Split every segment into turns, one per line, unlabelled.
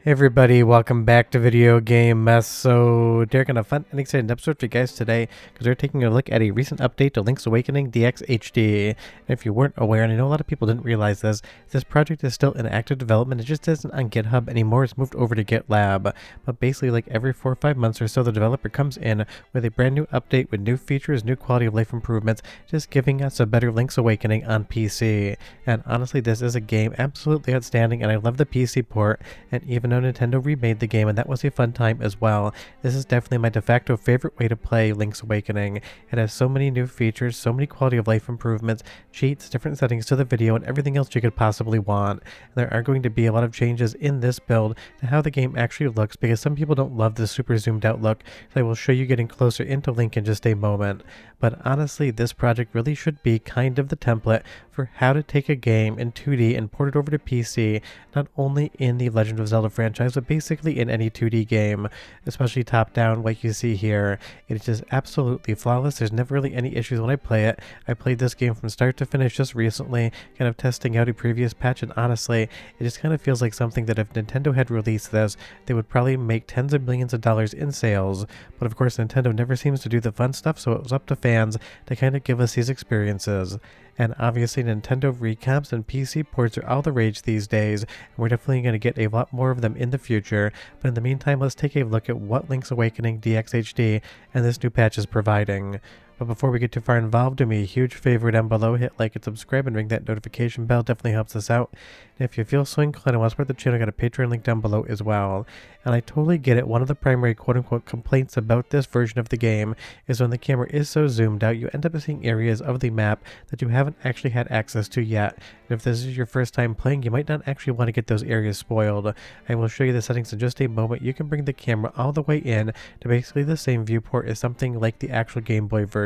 Hey everybody, welcome back to Video Game Mess. So, Derek, got a fun and exciting episode for you guys today because we're taking a look at a recent update to Link's Awakening DX HD. And if you weren't aware, and I know a lot of people didn't realize this project is still in active development. It just isn't on GitHub anymore. It's moved over to GitLab. But basically, like every 4 or 5 months or so, the developer comes in with a brand new update with new features, new quality of life improvements, just giving us a better Link's Awakening on PC. And honestly, this is a game absolutely outstanding, and I love the PC port. And even though Nintendo remade the game, and that was a fun time as well, this is definitely my de facto favorite way to play Link's Awakening. It has so many new features, so many quality of life improvements, cheats, different settings to the video, and everything else you could possibly want. And there are going to be a lot of changes in this build to how the game actually looks, because some people don't love the super zoomed out look, so I will show you getting closer into Link in just a moment. But honestly, this project really should be kind of the template for how to take a game in 2D and port it over to PC, not only in the Legend of Zelda franchise, but basically in any 2D game, especially top-down like you see here. It's just absolutely flawless. There's never really any issues when I play it. I played this game from start to finish just recently, kind of testing out a previous patch, and honestly, it just kind of feels like something that if Nintendo had released this, they would probably make tens of millions of dollars in sales. But of course, Nintendo never seems to do the fun stuff, so it was up to fans to kind of give us these experiences. And obviously Nintendo recomps and PC ports are all the rage these days, and we're definitely going to get a lot more of them in the future. But in the meantime, let's take a look at what Link's Awakening DX HD and this new patch is providing. But before we get too far involved, do me a huge favor down below, hit like and subscribe and ring that notification bell, definitely helps us out. And if you feel so inclined and want to support the channel, I got a Patreon link down below as well. And I totally get it, one of the primary quote-unquote complaints about this version of the game is when the camera is so zoomed out, you end up seeing areas of the map that you haven't actually had access to yet. And if this is your first time playing, you might not actually want to get those areas spoiled. I will show you the settings in just a moment. You can bring the camera all the way in to basically the same viewport as something like the actual Game Boy version.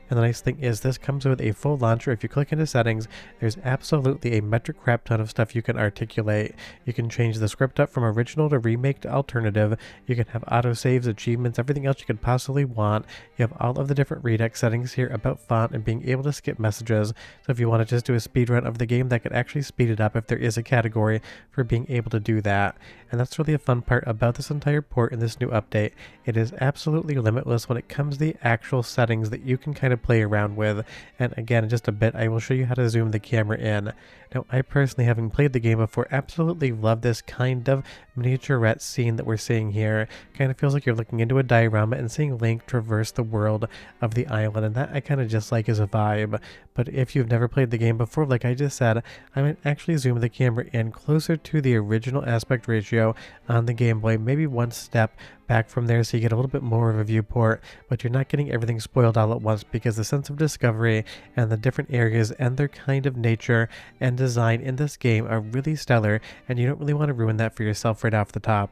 And the nice thing is this comes with a full launcher. If you click into settings, there's absolutely a metric crap ton of stuff you can articulate. You can change the script up from original to remake to alternative. You can have autosaves, achievements, everything else you could possibly want. You have all of the different redux settings here about font and being able to skip messages. So if you want to just do a speed run of the game, that could actually speed it up if there is a category for being able to do that. And that's really a fun part about this entire port in this new update. It is absolutely limitless when it comes to the actual settings that you can kind of play around with. And again, in just a bit, I will show you how to zoom the camera in. Now, I personally, having played the game before, absolutely love this kind of miniaturette scene that we're seeing here. Kind of feels like you're looking into a diorama and seeing Link traverse the world of the island, and that I kind of just like as a vibe. But if you've never played the game before, like I just said, I might actually zoom the camera in closer to the original aspect ratio on the Game Boy, maybe one step back from there, so you get a little bit more of a viewport, but you're not getting everything spoiled all at once, because the sense of discovery and the different areas and their kind of nature and design in this game are really stellar, and you don't really want to ruin that for yourself right off the top.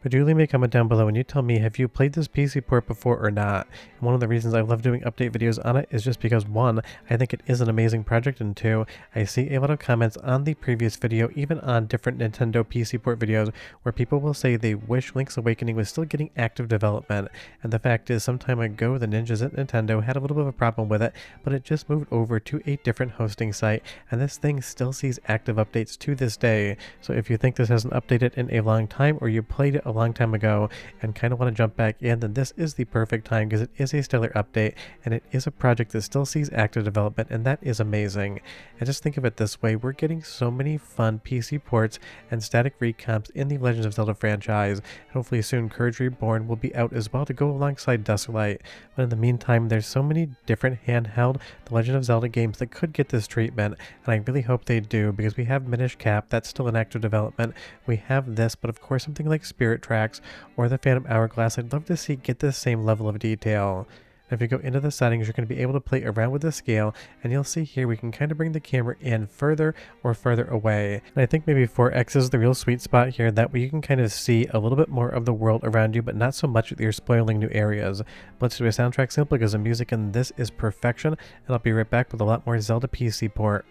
But do leave me a comment down below and you tell me, have you played this PC port before or not? And one of the reasons I love doing update videos on it is just because 1, I think it is an amazing project, and 2, I see a lot of comments on the previous video, even on different Nintendo PC port videos, where people will say they wish Link's Awakening was still getting active development. And the fact is, some time ago, the ninjas at Nintendo had a little bit of a problem with it, but it just moved over to a different hosting site, and this thing still sees active updates to this day. So if you think this hasn't updated in a long time, or you played it a long time ago and kind of want to jump back in, then this is the perfect time, because it is a stellar update and it is a project that still sees active development, and that is amazing. And just think of it this way, we're getting so many fun PC ports and static recomps in the Legend of Zelda franchise. Hopefully soon Courage Reborn will be out as well to go alongside Dusklight. But in the meantime, there's so many different handheld The Legend of Zelda games that could get this treatment, and I really hope they do, because we have Minish Cap, that's still in active development. We have this, but of course something like Spirit Tracks or the Phantom Hourglass, I'd love to see get this same level of detail. If you go into the settings, you're going to be able to play around with the scale, and you'll see here we can kind of bring the camera in further or further away. And I think maybe 4x is the real sweet spot here, that way you can kind of see a little bit more of the world around you, but not so much that you're spoiling new areas. But let's do a soundtrack sample because the music in this is perfection, and I'll be right back with a lot more Zelda PC port.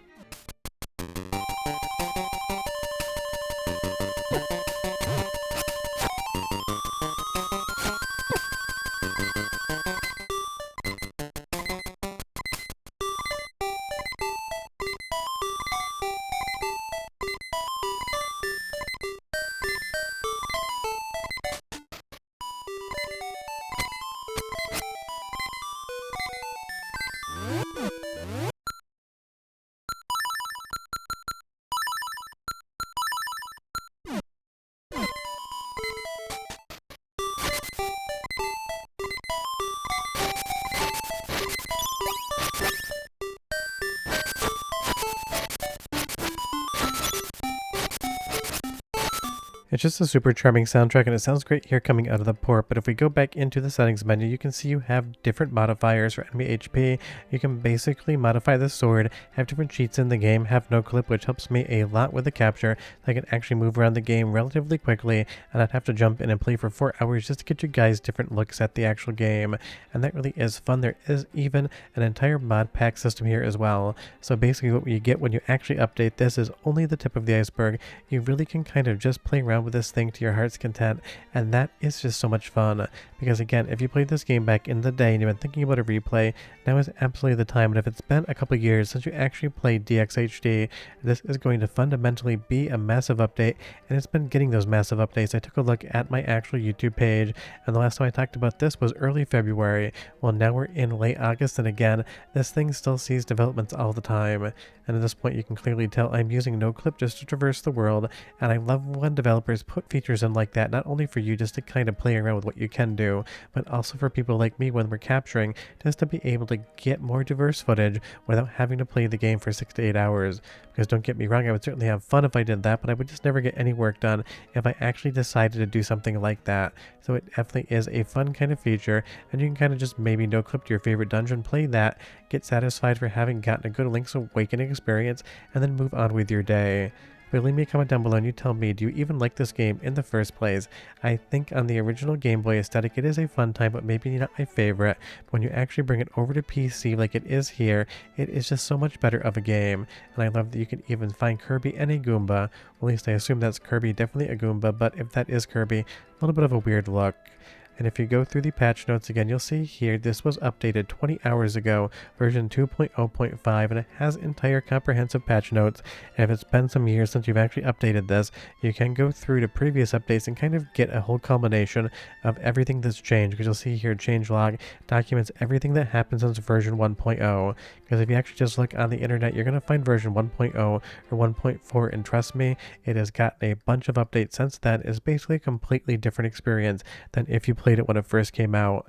It's just a super charming soundtrack and it sounds great here coming out of the port, but if we go back into the settings menu, you can see you have different modifiers for enemy HP. You can basically modify the sword, have different cheats in the game, have no clip, which helps me a lot with the capture. I can actually move around the game relatively quickly and I'd have to jump in and play for 4 hours just to get you guys different looks at the actual game. And that really is fun. There is even an entire mod pack system here as well. So basically what you get when you actually update this is only the tip of the iceberg. You really can kind of just play around with this thing to your heart's content, and that is just so much fun. Because again, if you played this game back in the day and you've been thinking about a replay, now is absolutely the time. And if it's been a couple years since you actually played DXHD, this is going to fundamentally be a massive update, and it's been getting those massive updates. I took a look at my actual YouTube page, and the last time I talked about this was early February. Well, now we're in late August, and again, this thing still sees developments all the time. And at this point, you can clearly tell I'm using no clip just to traverse the world, and I love when developers put features in like that, not only for you just to kind of play around with what you can do, but also for people like me when we're capturing, just to be able to get more diverse footage without having to play the game for 6 to 8 hours. Because don't get me wrong, I would certainly have fun if I did that, but I would just never get any work done if I actually decided to do something like that. So it definitely is a fun kind of feature, and you can kind of just maybe no clip to your favorite dungeon, play that, get satisfied for having gotten a good Link's Awakening experience, and then move on with your day. But leave me a comment down below and you tell me, do you even like this game in the first place? I think on the original Game Boy aesthetic, it is a fun time, but maybe not my favorite. But when you actually bring it over to PC like it is here, it is just so much better of a game. And I love that you can even find Kirby and a Goomba. Well, at least I assume that's Kirby, definitely a Goomba, but if that is Kirby, a little bit of a weird look. And if you go through the patch notes again, you'll see here this was updated 20 hours ago, version 2.0.5, and it has entire comprehensive patch notes. And if it's been some years since you've actually updated this, you can go through to previous updates and kind of get a whole culmination of everything that's changed. Because you'll see here changelog documents everything that happened since version 1.0. Because if you actually just look on the internet, you're going to find version 1.0 or 1.4, and trust me, it has gotten a bunch of updates since then. It's basically a completely different experience than if you played it when it first came out.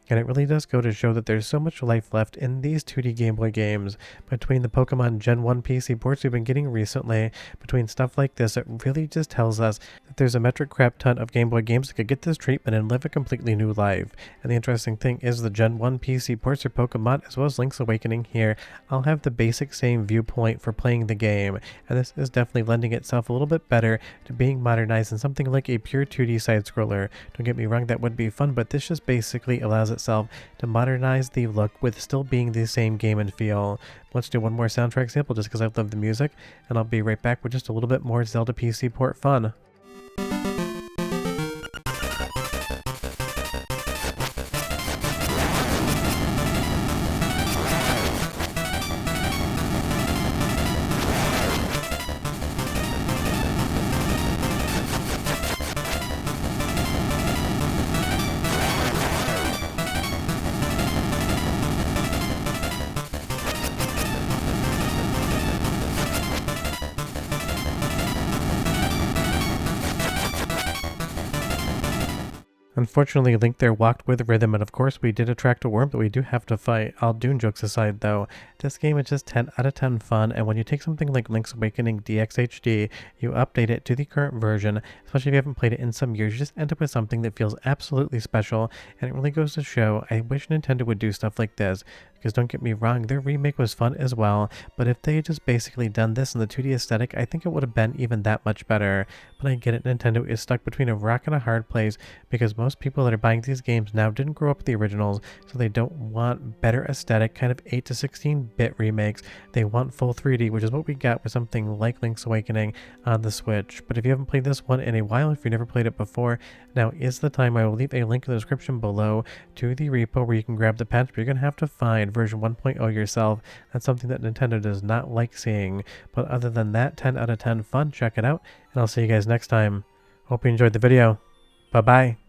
And it really does go to show that there's so much life left in these 2D Game Boy games. Between the Pokemon Gen 1 PC ports we've been getting recently, between stuff like this, it really just tells us that there's a metric crap ton of Game Boy games that could get this treatment and live a completely new life. And the interesting thing is the Gen 1 PC ports for Pokemon as well as Link's Awakening here, I'll have the basic same viewpoint for playing the game. And this is definitely lending itself a little bit better to being modernized in something like a pure 2D side-scroller. Don't get me wrong, that would be fun, but this just basically allows itself to modernize the look with still being the same game and feel. Let's do one more soundtrack sample just because I love the music, and I'll be right back with just a little bit more Zelda PC port fun. Unfortunately, Link there walked with rhythm, and of course we did attract a worm that we do have to fight. All Dune jokes aside though, this game is just 10 out of 10 fun, and when you take something like Link's Awakening DXHD, you update it to the current version, especially if you haven't played it in some years, you just end up with something that feels absolutely special, and it really goes to show, I wish Nintendo would do stuff like this. Because don't get me wrong, their remake was fun as well, but if they had just basically done this in the 2D aesthetic, I think it would have been even that much better. But I get it, Nintendo is stuck between a rock and a hard place, because most people that are buying these games now didn't grow up with the originals, so they don't want better aesthetic, kind of 8 to 16-bit remakes. They want full 3D, which is what we got with something like Link's Awakening on the Switch. But if you haven't played this one in a while, if you've never played it before, now is the time. I will leave a link in the description below to the repo where you can grab the patch, but you're going to have to find version 1.0 yourself. That's something that Nintendo does not like seeing. But other than that, 10 out of 10 fun. Check it out, and I'll see you guys next time. Hope you enjoyed the video. Bye-bye.